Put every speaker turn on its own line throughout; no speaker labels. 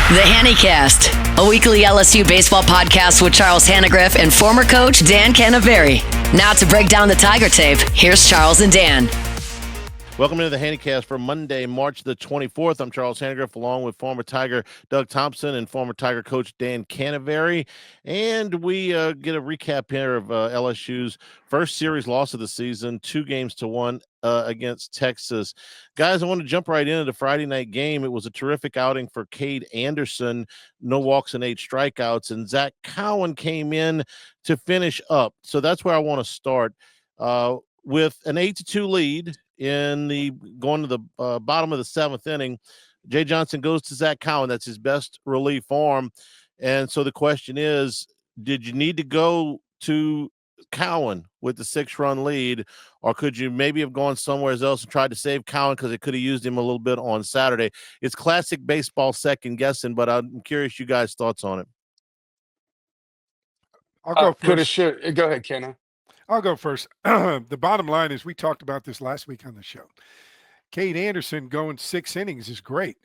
The Hannycast, a weekly LSU baseball podcast with Charles Hannegriff and former coach Dan Canaveri. Now to break down the Tiger tape, here's Charles and Dan.
Welcome to the Hannycast for Monday, March the 24th. I'm Charles Hannegriff, along with former Tiger Doug Thompson and former Tiger coach Dan Canaveri. And we get a recap here of LSU's first series loss of the season, 2-1 against Texas. Guys, I want to jump right into the Friday night game. It was a terrific outing for Cade Anderson, no walks and 8 strikeouts, and Zach Cowan came in to finish up. So that's where I want to start. With an 8-2 lead going to the bottom of the 7th inning, Jay Johnson goes to Zach Cowan. That's his best relief arm. And so the question is, did you need to go to Cowan with the 6-run lead, or could you maybe have gone somewhere else and tried to save Cowan because it could have used him a little bit on Saturday? It's classic baseball second guessing, but I'm curious you guys' thoughts on it.
I'll go first.
Go ahead, Kenna.
I'll go first. The bottom line is, we talked about this last week on the show. Cade Anderson going 6 innings is great.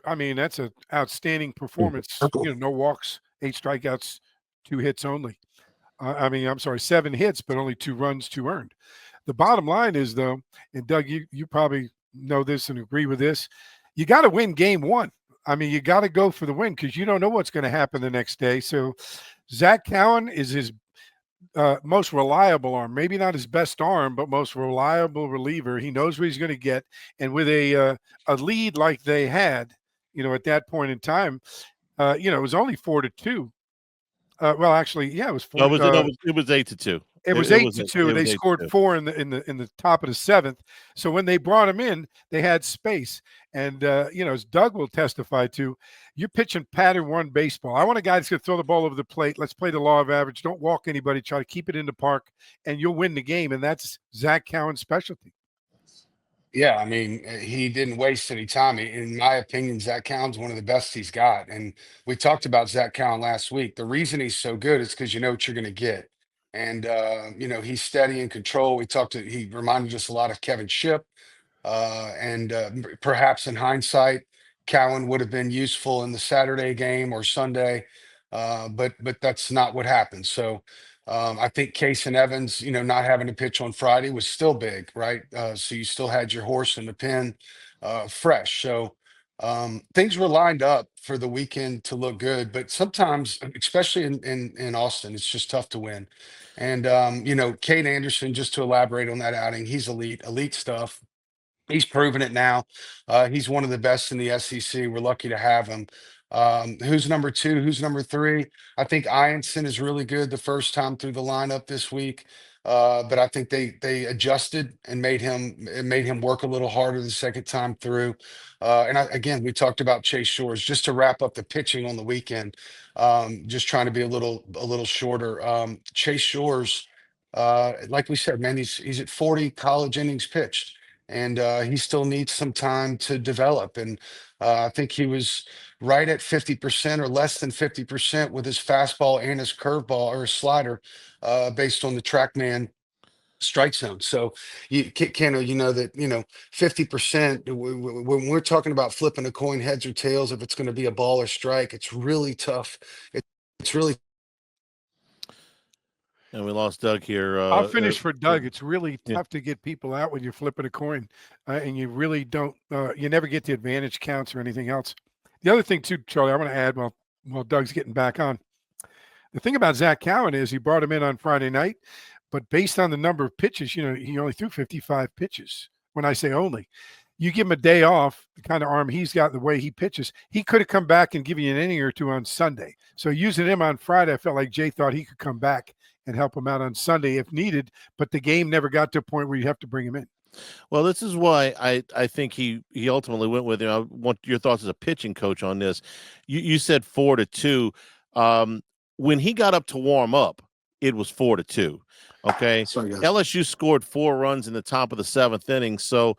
That's an outstanding performance. No walks, 8 strikeouts, 2 hits only. 7 hits, but only 2 runs, 2 earned. The bottom line is, though, and Doug, you probably know this and agree with this, you got to win game 1. You got to go for the win because you don't know what's going to happen the next day. So Zach Cowan is his most reliable arm, maybe not his best arm, but most reliable reliever. He knows what he's going to get. And with a lead like they had, at that point in time, it was only 4-2. It was 4.
It was 8-2.
It was 8-2, and they scored 4 in the top of the 7th. So when they brought him in, they had space. And as Doug will testify to, you're pitching pattern 1 baseball. I want a guy that's going to throw the ball over the plate. Let's play the law of average. Don't walk anybody. Try to keep it in the park, and you'll win the game. And that's Zach Cowan's specialty.
Yeah, he didn't waste any time. In my opinion, Zach Cowan's one of the best he's got. And we talked about Zach Cowan last week. The reason he's so good is because you know what you're going to get. And, he's steady and control. He reminded us a lot of Kevin Shipp. Perhaps in hindsight, Cowan would have been useful in the Saturday game or Sunday. But that's not what happened. So I think Case and Evans, not having to pitch on Friday was still big, right? So you still had your horse in the pen fresh. So things were lined up for the weekend to look good, but sometimes, especially in Austin, it's just tough to win. And Cade Anderson, just to elaborate on that outing, he's elite stuff. He's proven it now. He's one of the best in the SEC. We're lucky to have him. Who's number 2? Who's number 3? I think Ianson is really good the first time through the lineup this week. But I think they adjusted and made him work a little harder the second time through. Again, we talked about Chase Shores. Just to wrap up the pitching on the weekend, just trying to be a little shorter. Chase Shores, like we said, man, he's at 40 college innings pitched, and he still needs some time to develop. And I think he was right at 50% or less than 50% with his fastball and his curveball or his slider, based on the TrackMan strike zone. So Ken, that 50%, when we're talking about flipping a coin heads or tails, if it's going to be a ball or strike, it's really tough. It's really.
And we lost Doug here.
I'll finish for Doug. It's really tough to get people out when you're flipping a coin, and you really don't. You never get the advantage counts or anything else. The other thing too, Charlie, I want to add while Doug's getting back on. The thing about Zach Cowan is he brought him in on Friday night, but based on the number of pitches, he only threw 55 pitches. When I say only, you give him a day off, the kind of arm he's got, the way he pitches, he could have come back and given you an inning or 2 on Sunday. So using him on Friday, I felt like Jay thought he could come back and help him out on Sunday if needed, but the game never got to a point where you have to bring him in.
Well, this is why I think he ultimately went with him. I want your thoughts as a pitching coach on this. You said 4-2. When he got up to warm up, it was 4-2. Okay. LSU scored 4 runs in the top of the 7th inning. So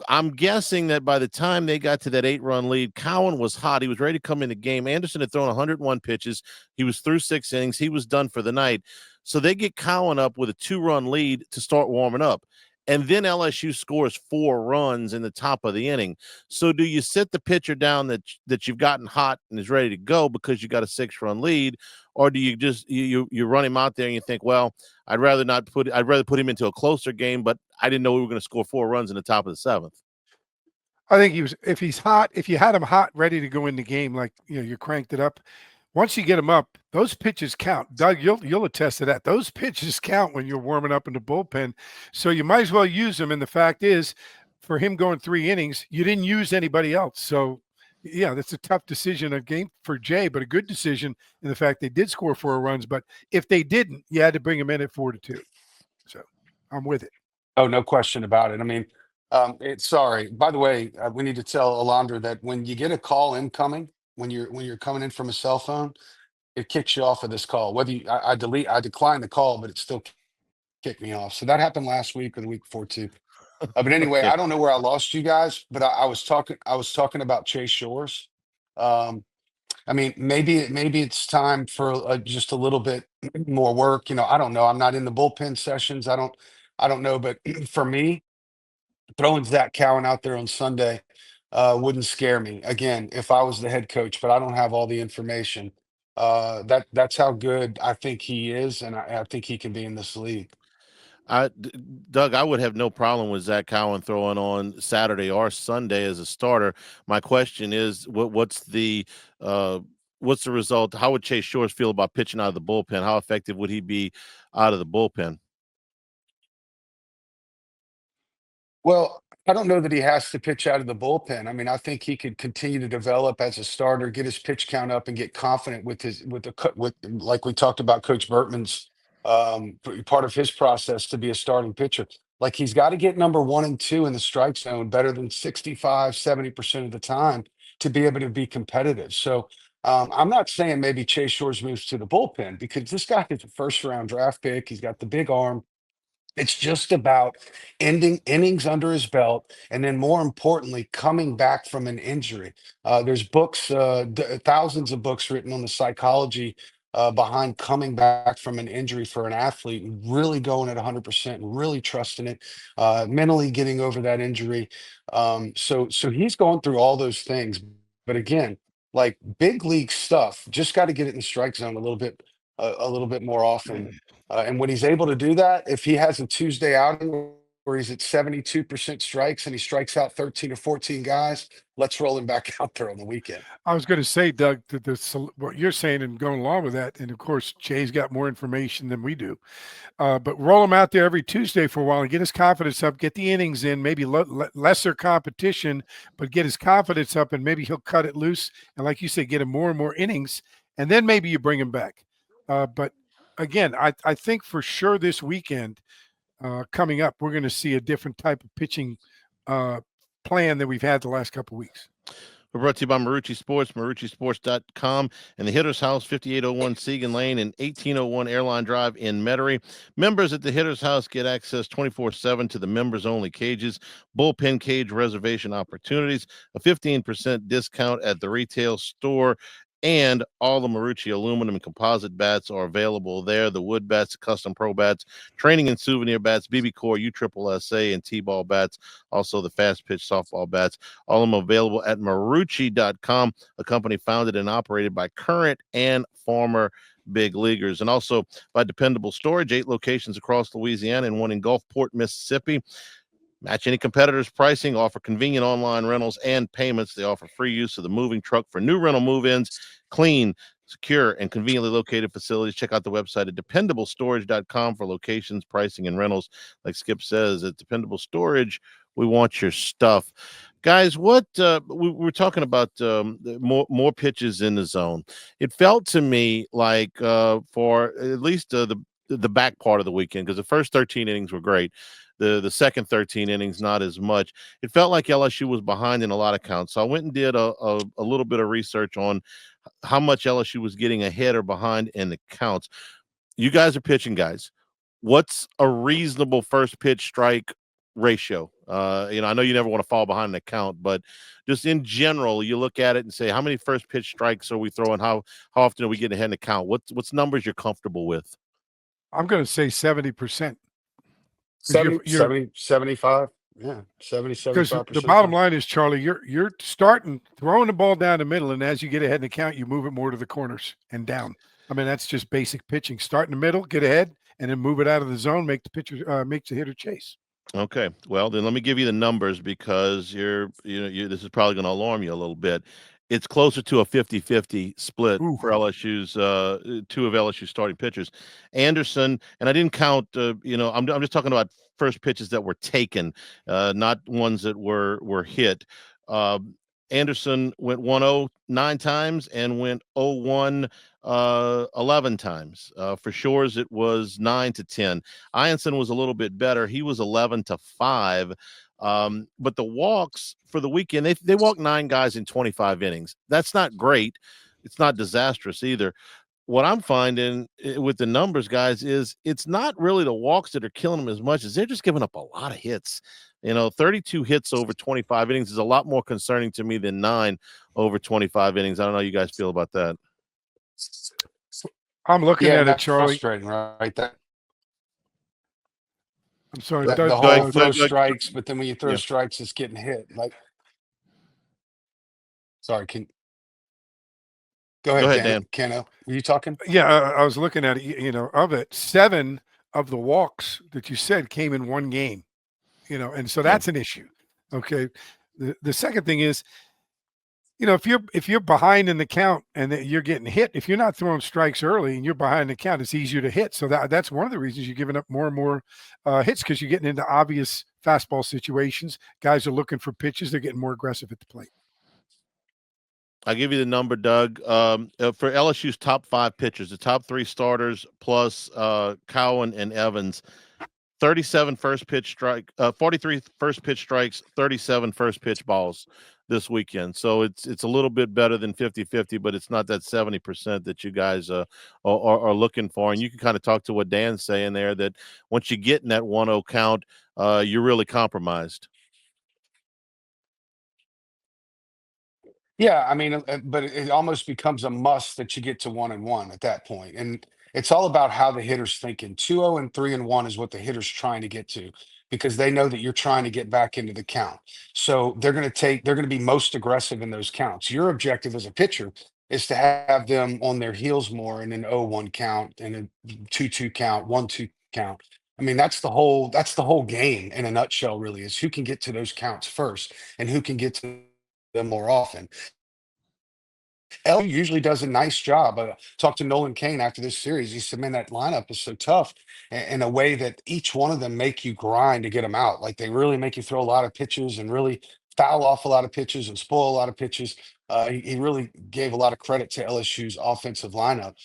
I'm guessing that by the time they got to that 8-run lead, Cowan was hot. He was ready to come in the game. Anderson had thrown 101 pitches. He was through 6 innings. He was done for the night. So they get Cowan up with a 2-run lead to start warming up. and then LSU scores 4 runs in the top of the inning. So do you sit the pitcher down that you've gotten hot and is ready to go because you got a 6-run lead, or do you just you run him out there and you think, well, I'd rather put him into a closer game, but I didn't know we were going to score 4 runs in the top of the 7th.
I think if he's hot, if you had him hot, ready to go in the game, like you cranked it up. Once you get him up, those pitches count. Doug, you'll attest to that. Those pitches count when you're warming up in the bullpen. So you might as well use them. And the fact is, for him going 3 innings, you didn't use anybody else. So yeah, that's a tough decision, a game for Jay, but a good decision in the fact they did score 4 runs. But if they didn't, you had to bring him in at 4-2. So I'm with it.
Oh, no question about it. I mean, sorry. By the way, we need to tell Alondra that when you get a call incoming, when you're coming in from a cell phone, it kicks you off of this call. Whether I decline the call, but it still kicked me off. So that happened last week or the week before too. But anyway,
Okay.
I don't know where I lost you guys, but I was talking about Chase Shores. I mean, maybe it's time for just a little bit more work. I don't know. I'm not in the bullpen sessions. I don't know. But for me, throwing Zach Cowan out there on Sunday wouldn't scare me. Again, if I was the head coach, but I don't have all the information. That's how good I think he is, and I think he can be in this league.
Doug, I would have no problem with Zach Cowan throwing on Saturday or Sunday as a starter. My question is, what's the result? How would Chase Shores feel about pitching out of the bullpen? How effective would he be out of the bullpen?
Well, I don't know that he has to pitch out of the bullpen. I mean, I think he could continue to develop as a starter, get his pitch count up, and get confident with like we talked about Coach Bertman's part of his process to be a starting pitcher. Like he's got to get number 1 and 2 in the strike zone better than 65, 70% of the time to be able to be competitive. So I'm not saying maybe Chase Shores moves to the bullpen because this guy is a first round draft pick. He's got the big arm. It's just about ending innings under his belt, and then more importantly, coming back from an injury. There's books, thousands of books written on the psychology behind coming back from an injury for an athlete, and really going at 100% and really trusting it, mentally getting over that injury. So he's going through all those things. But again, like big league stuff, just got to get it in the strike zone a little bit more often. And when he's able to do that, if he has a Tuesday outing where he's at 72% strikes and he strikes out 13 or 14 guys, let's roll him back out there on the weekend.
I was going to say, Doug, what you're saying and going along with that, and of course, Jay's got more information than we do. But roll him out there every Tuesday for a while and get his confidence up, get the innings in, maybe lesser competition, but get his confidence up, and maybe he'll cut it loose. And like you said, get him more and more innings, and then maybe you bring him back. But again, I think for sure this weekend coming up, we're going to see a different type of pitching plan than we've had the last couple of weeks.
We're brought to you by Marucci Sports, MarucciSports.com, and the Hitter's House, 5801 Segan Lane and 1801 Airline Drive in Metairie. Members at the Hitter's House get access 24/7 to the members-only cages, bullpen cage reservation opportunities, a 15% discount at the retail store, and all the Marucci aluminum and composite bats are available there. The wood bats, custom pro bats, training and souvenir bats, BB Core, USSSA, and T-ball bats. Also the fast pitch softball bats. All of them available at Marucci.com, a company founded and operated by current and former big leaguers. And also by Dependable Storage, 8 locations across Louisiana and 1 in Gulfport, Mississippi. Match any competitor's pricing, offer convenient online rentals and payments. They offer free use of the moving truck for new rental move-ins, clean, secure, and conveniently located facilities. Check out the website at dependablestorage.com for locations, pricing, and rentals. Like Skip says, at Dependable Storage, we want your stuff. Guys, what we're talking about more pitches in the zone. It felt to me like for at least the back part of the weekend, because the first 13 innings were great. The second 13 innings, not as much. It felt like LSU was behind in a lot of counts. So I went and did a little bit of research on how much LSU was getting ahead or behind in the counts. You guys are pitching guys. What's a reasonable first pitch strike ratio? I know you never want to fall behind the count, but just in general, you look at it and say, how many first pitch strikes are we throwing? How often are we getting ahead in the count? What's numbers you're comfortable with?
I'm going to say 70%.
70,
you're
70, 75. Yeah, 70,
because
75%
the
of the
bottom
time.
line is, Charlie, you're starting throwing the ball down the middle, and as you get ahead in the count, you move it more to the corners and down. I mean, that's just basic pitching. Start in the middle, get ahead, and then move it out of the zone. Make the pitcher makes the hitter chase.
Okay, well then let me give you the numbers because this is probably going to alarm you a little bit. It's closer to a 50-50 split
Ooh.
for LSU's two of LSU's starting pitchers. Anderson, and I didn't count. I'm just talking about first pitches that were taken, not ones that were hit. Uh, Anderson went 1-0 9 times and went 0-1 11 times. For Shores, it was 9-10. Ianson was a little bit better. He was 11-5. But the walks for the weekend, they walked 9 guys in 25 innings. That's not great. It's not disastrous either. What I'm finding with the numbers, guys, is it's not really the walks that are killing them as much as they're just giving up a lot of hits. 32 hits over 25 innings is a lot more concerning to me than 9 over 25 innings. I don't know how you guys feel about that.
I'm looking
Yeah,
at
and
it,
that's
Charlie.
frustrating, right?
I'm sorry.
The
Go
whole
ahead,
throw
go ahead.
strikes, but then when you throw
Yeah.
strikes, it's getting hit. Sorry, go
Go
ahead,
ahead, Dan.
Cano. Were you talking?
Yeah, I was looking at it. Of it, 7 of the walks that you said came in one game. And so that's an issue. Okay. The second thing is, if you're behind in the count and that you're getting hit, if you're not throwing strikes early and you're behind the count, it's easier to hit. So that's one of the reasons you're giving up more and more hits, because you're getting into obvious fastball situations. Guys are looking for pitches. They're getting more aggressive at the plate.
I'll give you the number, Doug. For LSU's top 5 pitchers, the top 3 starters plus Cowan and Evans, 37 first pitch strike, 43 first pitch strikes, 37 first pitch balls this weekend. So it's a little bit better than 50-50, but it's not that 70% that you guys are looking for. And you can kind of talk to what Dan's saying there, that once you get in that 1-0 count, you're really compromised.
Yeah, I mean, but it almost becomes a must that you get to 1-1 at that point. And it's all about how the hitter's thinking. 2-0 and 3-1 is what the hitter's trying to get to, because they know that you're trying to get back into the count. So they're going to be most aggressive in those counts. Your objective as a pitcher is to have them on their heels more in an 0-1 count and a 2-2 count, 1-2 count. I mean, that's the whole game in a nutshell, really, is who can get to those counts first and who can get to them more often. LSU usually does a nice job. Talked to Nolan Kane after this series. He said, "Man, that lineup is so tough in a way that each one of them make you grind to get them out. Like they really make you throw a lot of pitches and really foul off a lot of pitches and spoil a lot of pitches." He really gave a lot of credit to LSU's offensive lineup.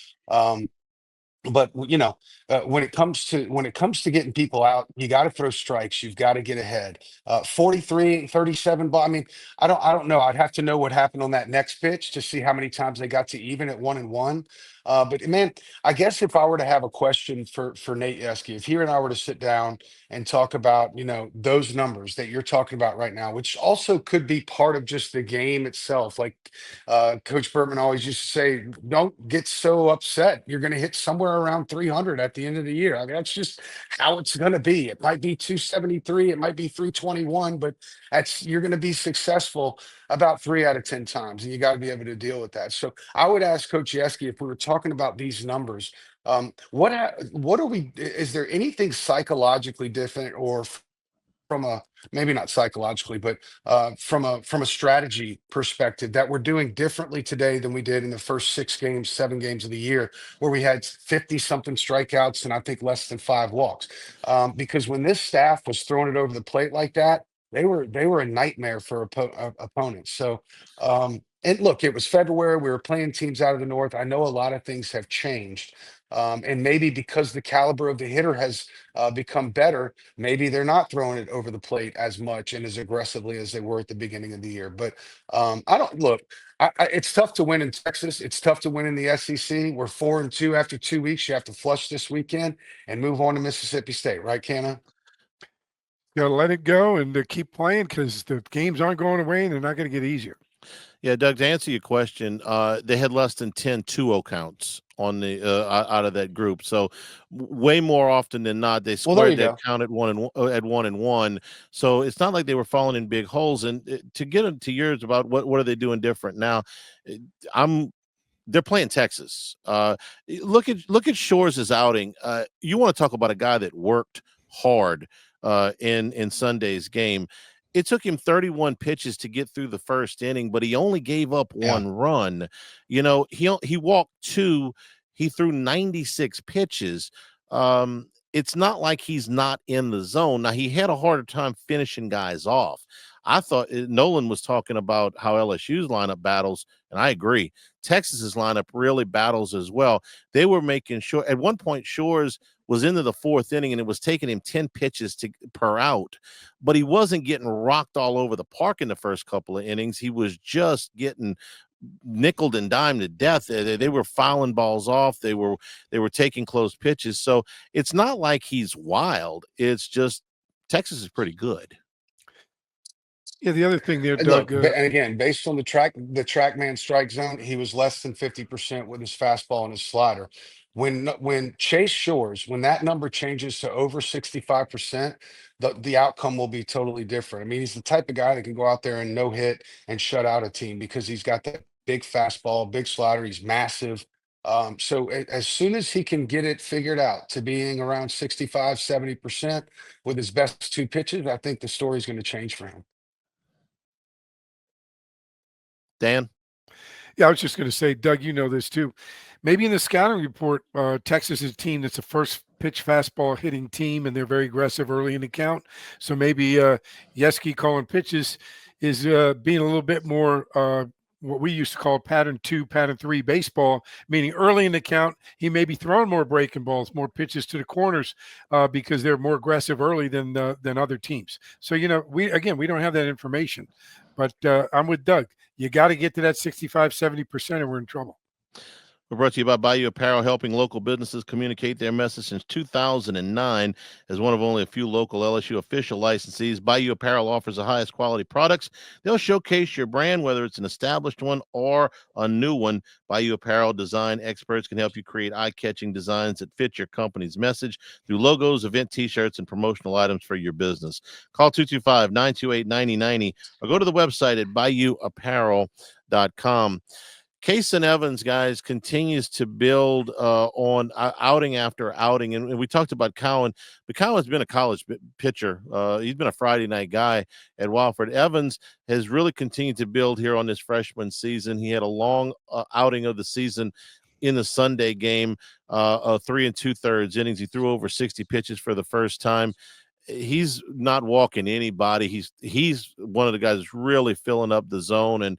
But when it comes to getting people out, you got to throw strikes, you've got to get ahead. 43 37 ball, I mean, I don't know, I'd have to know what happened on that next pitch to see how many times they got to even at 1-1. But man, I guess if I were to have a question for Nate Yeske, if he and I were to sit down and talk about those numbers that you're talking about right now, which also could be part of just the game itself, like Coach Bertman always used to say, don't get so upset. You're going to hit somewhere around 300 at the end of the year. I mean, that's just how it's going to be. It might be 273, it might be 321, but you're going to be successful about 3 out of 10 times, and you got to be able to deal with that. So I would ask Coach Yeske, if we were talking about these numbers, what are we? Is there anything psychologically different, or from a, maybe not psychologically, but from a strategy perspective, that we're doing differently today than we did in the first 7 games of the year, where we had 50 something strikeouts and I think less than 5 walks? Because when this staff was throwing it over the plate like that, they were a nightmare for opponents. So and look, it was February. We were playing teams out of the North. I know a lot of things have changed. And maybe because the caliber of the hitter has become better, maybe they're not throwing it over the plate as much and as aggressively as they were at the beginning of the year. But I don't look. It's tough to win in Texas. It's tough to win in the SEC. We're 4-2 after 2 weeks. You have to flush this weekend and move on to Mississippi State, right, Canna?
You got to let it go and keep playing, because the games aren't going away and they're not going to get easier.
Yeah, Doug, to answer your question, they had less than 10 2-0 counts on the out of that group. So way more often than not, they
Well, there you
squared that
go.
count at 1-1. So it's not like they were falling in big holes. And to get into yours about what are they doing different now, eh, I'm they're playing Texas. Look at Shores' outing. You want to talk about a guy that worked hard in Sunday's game. It took him 31 pitches to get through the first inning, but he only gave up
Yeah.
one run. He walked two. He threw 96 pitches. It's not like he's not in the zone. Now, he had a harder time finishing guys off. I thought Nolan was talking about how LSU's lineup battles, and I agree. Texas's lineup really battles as well. They were making sure at one point Shores was into the fourth inning and it was taking him 10 pitches per out, but he wasn't getting rocked all over the park in the first couple of innings. He was just getting nickeled and dimed to death. They were fouling balls off. They were taking close pitches. So it's not like he's wild. It's just Texas is pretty good.
Yeah, the other thing there,
And look,
Doug.
and again, based on the TrackMan strike zone, he was less than 50% with his fastball and his slider. When Chase Shores, when that number changes to over 65%, the outcome will be totally different. I mean, he's the type of guy that can go out there and no hit and shut out a team because he's got that big fastball, big slider. He's massive. So as soon as he can get it figured out to being around 65, 70% with his best two pitches, I think the story's going to change for him.
Dan?
Yeah, I was just going to say, Doug, you know this too. Maybe in the scouting report, Texas is a team that's a first pitch fastball hitting team, and they're very aggressive early in the count. So maybe Yeski calling pitches is being a little bit more what we used to call pattern 2, pattern 3 baseball, meaning early in the count, he may be throwing more breaking balls, more pitches to the corners because they're more aggressive early than other teams. So, we don't have that information, but I'm with Doug. You got to get to that 65, 70% or we're in trouble.
We're brought to you by Bayou Apparel, helping local businesses communicate their message since 2009. As one of only a few local LSU official licensees, Bayou Apparel offers the highest quality products. They'll showcase your brand, whether it's an established one or a new one. Bayou Apparel design experts can help you create eye-catching designs that fit your company's message through logos, event T-shirts, and promotional items for your business. Call 225-928-9090 or go to the website at bayouapparel.com. Kason Evans, guys, continues to build on outing after outing. And we talked about Cowan, but Cowan's been a college pitcher. He's been a Friday night guy at Wofford. Evans has really continued to build here on this freshman season. He had a long outing of the season in the Sunday game, 3 2/3 innings. He threw over 60 pitches for the first time. He's not walking anybody. He's one of the guys that's really filling up the zone. And,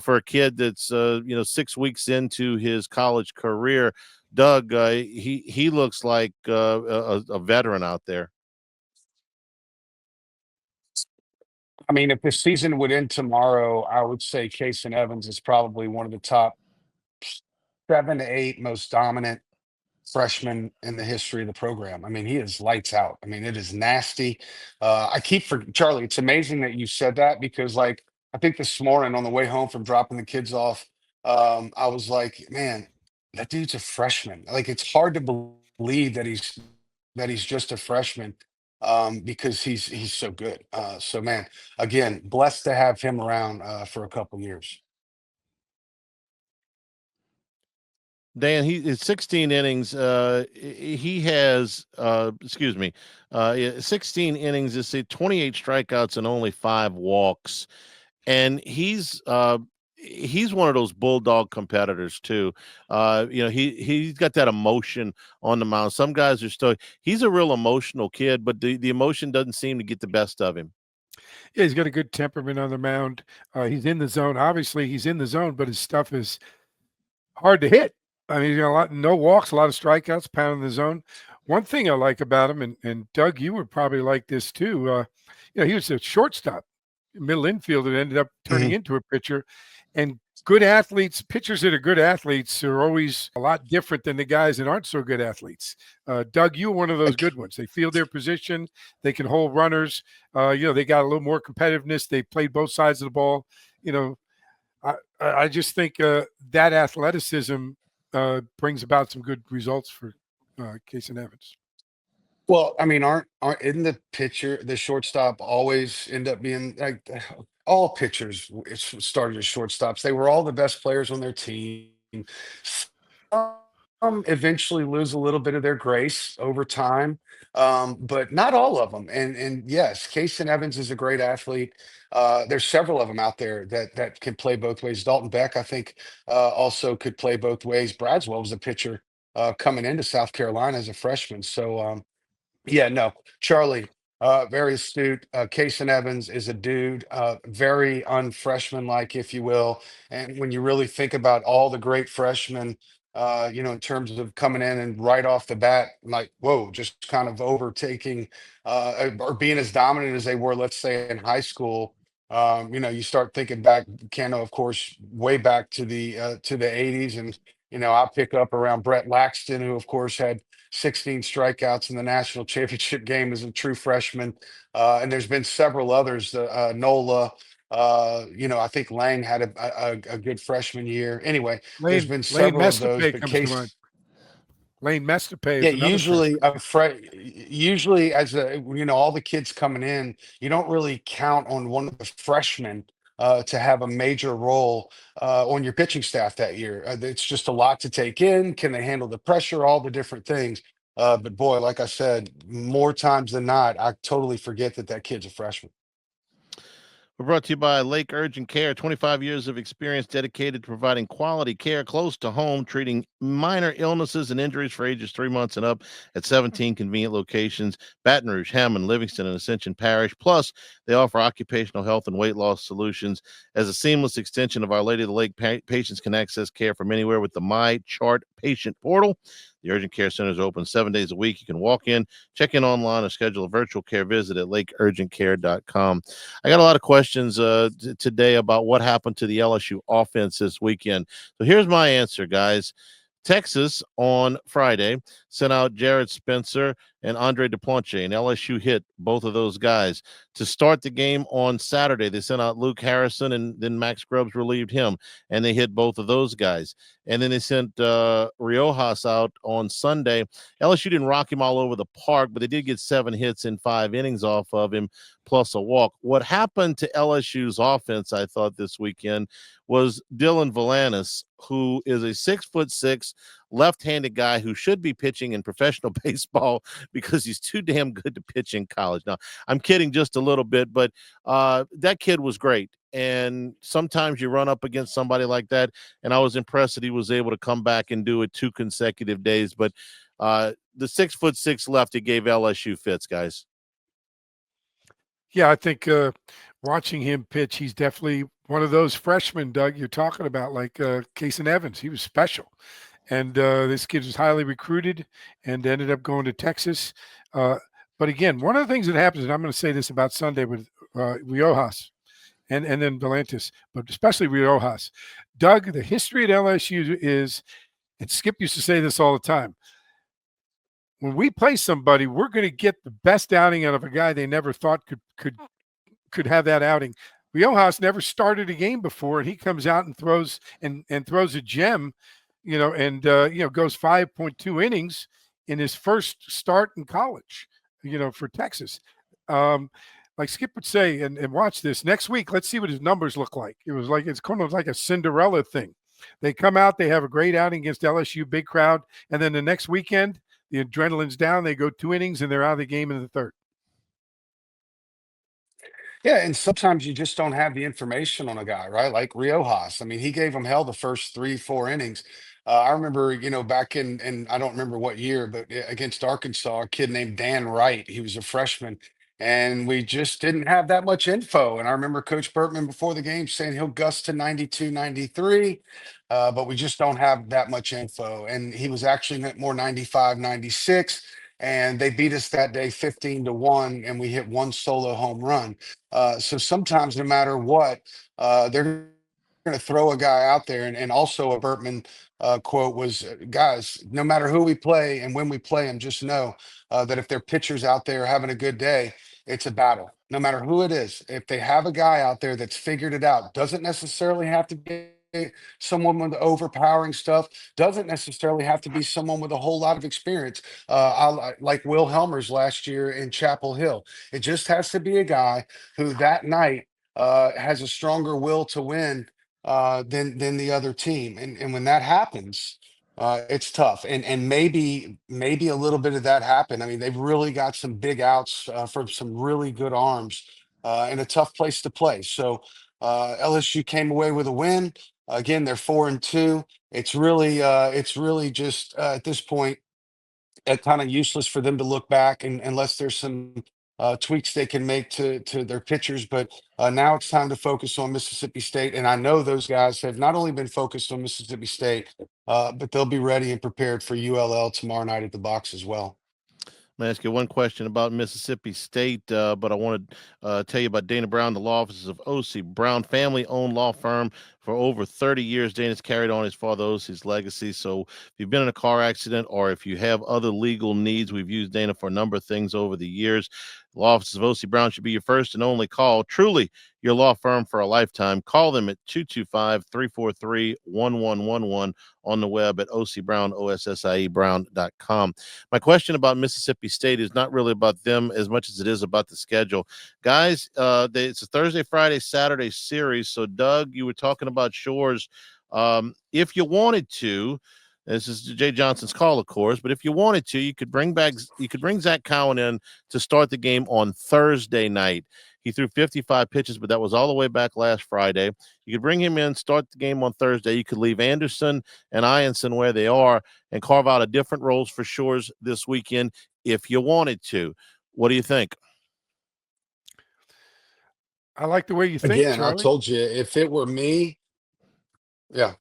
for a kid that's, 6 weeks into his college career, Doug, he looks like a veteran out there.
I mean, if the season would end tomorrow, I would say Kason Evans is probably one of the top 7 to 8 most dominant freshman in the history of the program. I mean, he is lights out. I mean, it is nasty. I keep for Charlie. It's amazing that you said that because, like, I think this morning on the way home from dropping the kids off, I was like, man, that dude's a freshman. Like, it's hard to believe that he's just a freshman because he's so good. So, man, again, blessed to have him around for a couple years.
Dan, is 16 innings. He has, 16 innings. It's 28 strikeouts and only 5 walks, and he's one of those bulldog competitors too. He's got that emotion on the mound. Some guys are still. He's a real emotional kid, but the emotion doesn't seem to get the best of him.
Yeah, he's got a good temperament on the mound. He's in the zone. Obviously, he's in the zone, but his stuff is hard to hit. I mean, he's got no walks, a lot of strikeouts, pounding the zone. One thing I like about him, and Doug, you would probably like this too. He was a shortstop, middle infielder, ended up turning into a pitcher. And good athletes, pitchers that are good athletes are always a lot different than the guys that aren't so good athletes. Doug, you're one of those good ones. They feel their position. They can hold runners. They got a little more competitiveness. They played both sides of the ball. I just think that athleticism brings about some good results for Case and Evans.
Well, I mean, aren't in the shortstop always end up being like all pitchers started as shortstops. They were all the best players on their team. Some eventually lose a little bit of their grace over time, but not all of them. And yes, Casey Evans is a great athlete. There's several of them out there that can play both ways. Dalton Beck, I think, also could play both ways. Bradswell was a pitcher coming into South Carolina as a freshman. So yeah, no, Charlie, very astute. Kason Evans is a dude, very unfreshman like, if you will. And when you really think about all the great freshmen, in terms of coming in and right off the bat, like, whoa, just kind of overtaking or being as dominant as they were, let's say, in high school. You start thinking back, Kano, of course, way back to the 80s. And, I pick up around Brett Laxton, who, of course, had 16 strikeouts in the national championship game as a true freshman. And there's been several others, Nola, I think Lang had a good freshman year. Anyway, there's been
Lane
several of those,
Mestapay
but
comes to mind.
Case,
Lane Mestapay
yeah,
is another
usually
freshman.
usually as all the kids coming in, you don't really count on one of the freshmen to have a major role on your pitching staff that year. It's just a lot to take in. Can they handle the pressure? All the different things. But boy, like I said, more times than not, I totally forget that kid's a freshman.
We're brought to you by Lake Urgent Care, 25 years of experience dedicated to providing quality care close to home, treating minor illnesses and injuries for ages 3 months and up at 17 convenient locations: Baton Rouge, Hammond, Livingston, and Ascension Parish. Plus, they offer occupational health and weight loss solutions. As a seamless extension of Our Lady of the Lake, patients can access care from anywhere with the My Chart patient portal. The urgent care centers are open 7 days a week. You can walk in, check in online, or schedule a virtual care visit at lakeurgentcare.com. I got a lot of questions today about what happened to the LSU offense this weekend. So here's my answer, guys. Texas on Friday sent out Jared Spencer and Andre DePlanche, and LSU hit both of those guys. To start the game on Saturday, they sent out Luke Harrison, and then Max Grubbs relieved him, and they hit both of those guys. And then they sent Riojas out on Sunday. LSU didn't rock him all over the park, but they did get 7 hits in 5 innings off of him, plus a walk. What happened to LSU's offense, I thought, this weekend was Dylan Valanis, who is a 6'6" left-handed guy who should be pitching in professional baseball because he's too damn good to pitch in college. Now, I'm kidding just a little bit, but that kid was great. And sometimes you run up against somebody like that, and I was impressed that he was able to come back and do it 2 consecutive days. But the 6'6" lefty gave LSU fits, guys.
Yeah, I think watching him pitch, he's definitely one of those freshmen, Doug, you're talking about, like Kason Evans. He was special. And this kid was highly recruited and ended up going to Texas. But again, one of the things that happens, and I'm going to say this about Sunday with Riojas and then Valantis, but especially Riojas. Doug, the history at LSU is, and Skip used to say this all the time, when we play somebody, we're going to get the best outing out of a guy they never thought could have that outing. Riojas never started a game before, and he comes out and throws a gem, and goes 5.2 innings in his first start in college, for Texas. Like Skip would say, and watch this next week. Let's see what his numbers look like. It's kind of like a Cinderella thing. They come out, they have a great outing against LSU, big crowd, and then the next weekend, the adrenaline's down. They go 2 innings and they're out of the game in the 3rd.
Yeah, and sometimes you just don't have the information on a guy, right? Like Riojas. I mean, he gave him hell the first 3, 4 innings. I remember, back in I don't remember what year, but against Arkansas, a kid named Dan Wright. He was a freshman, and we just didn't have that much info. And I remember Coach Bertman before the game saying he'll gust to 92, 93, but we just don't have that much info. And he was actually more 95, 96. And they beat us that day 15-1, and we hit 1 solo home run. So sometimes, no matter what, they're going to throw a guy out there. And also a Bertman quote was, guys, no matter who we play and when we play them, just know that if their pitcher's out there having a good day, it's a battle. No matter who it is, if they have a guy out there that's figured it out, doesn't necessarily have to be someone with overpowering stuff, doesn't necessarily have to be someone with a whole lot of experience. Like Will Helmers last year in Chapel Hill. It just has to be a guy who that night has a stronger will to win than the other team. And when that happens, it's tough. And maybe a little bit of that happened. I mean, they've really got some big outs from some really good arms and a tough place to play. So LSU came away with a win. Again, they're 4-2. It's really just at this point kind of useless for them to look back unless there's some tweaks they can make to their pitchers. But now it's time to focus on Mississippi State. And I know those guys have not only been focused on Mississippi State, but they'll be ready and prepared for ULL tomorrow night at the box as well.
I'm going to ask you one question about Mississippi State, but I want to tell you about Dana Brown, the law offices of O.C. Brown, family-owned law firm for over 30 years. Dana's carried on his father O.C.'s legacy. So if you've been in a car accident or if you have other legal needs, we've used Dana for a number of things over the years. Law offices of O.C. Brown should be your first and only call. Truly, your law firm for a lifetime. Call them at 225-343-1111 on the web at OSSIEBrown.com. My question about Mississippi State is not really about them as much as it is about the schedule. Guys, it's a Thursday, Friday, Saturday series. So, Doug, you were talking about Shores. If you wanted to, this is Jay Johnson's call, of course, but if you wanted to, you could bring Zach Cowan in to start the game on Thursday night. He threw 55 pitches, but that was all the way back last Friday. You could bring him in, start the game on Thursday. You could leave Anderson and Ianson where they are and carve out a different roles for Shores this weekend if you wanted to. What do you think?
I like the way you think,
Again, I
Charlie.
told you, if it were me, yeah.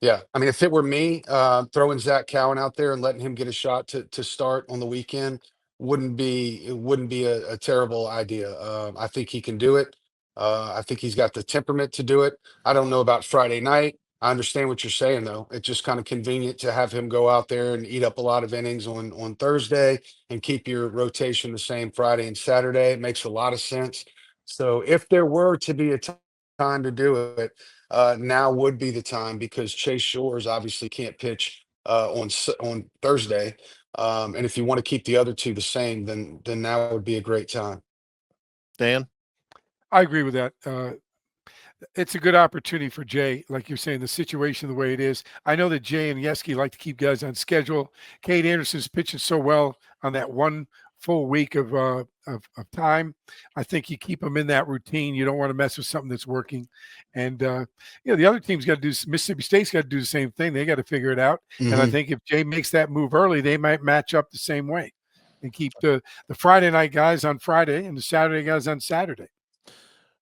Yeah, I mean, if it were me, throwing Zach Cowan out there and letting him get a shot to start on the weekend wouldn't be a terrible idea. I think he can do it. I think he's got the temperament to do it. I don't know about Friday night. I understand what you're saying, though. It's just kind of convenient to have him go out there and eat up a lot of innings on Thursday and keep your rotation the same Friday and Saturday. It makes a lot of sense. So if there were to be a time to do it, now would be the time because Chase Shores obviously can't pitch on Thursday, and if you want to keep the other two the same, then now would be a great time.
Dan?
I agree with that. It's a good opportunity for Jay, like you're saying, the situation the way it is. I know that Jay and Yeski like to keep guys on schedule. Cade Anderson's pitching so well on that one full week of time. I think you keep them in that routine. You don't want to mess with something that's working. And the other team's got to do. Mississippi State's got to do the same thing. They got to figure it out.
Mm-hmm.
And I think if Jay makes that move early, they might match up the same way and keep the Friday night guys on Friday and the Saturday guys on Saturday.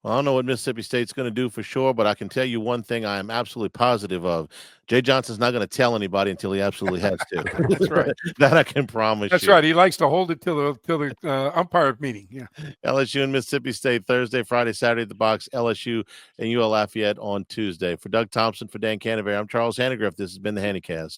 Well, I don't know what Mississippi State's going to do for sure, but I can tell you one thing I am absolutely positive of. Jay Johnson's not going to tell anybody until he absolutely has to.
That's right.
That I can promise
That's
you.
right. He likes to hold it till the umpire meeting. Yeah.
LSU and Mississippi State Thursday, Friday, Saturday at the box. LSU and UL Lafayette on Tuesday. For Doug Thompson, for Dan Canterbury, I'm Charles Hanagriff. This has been the Hannycast.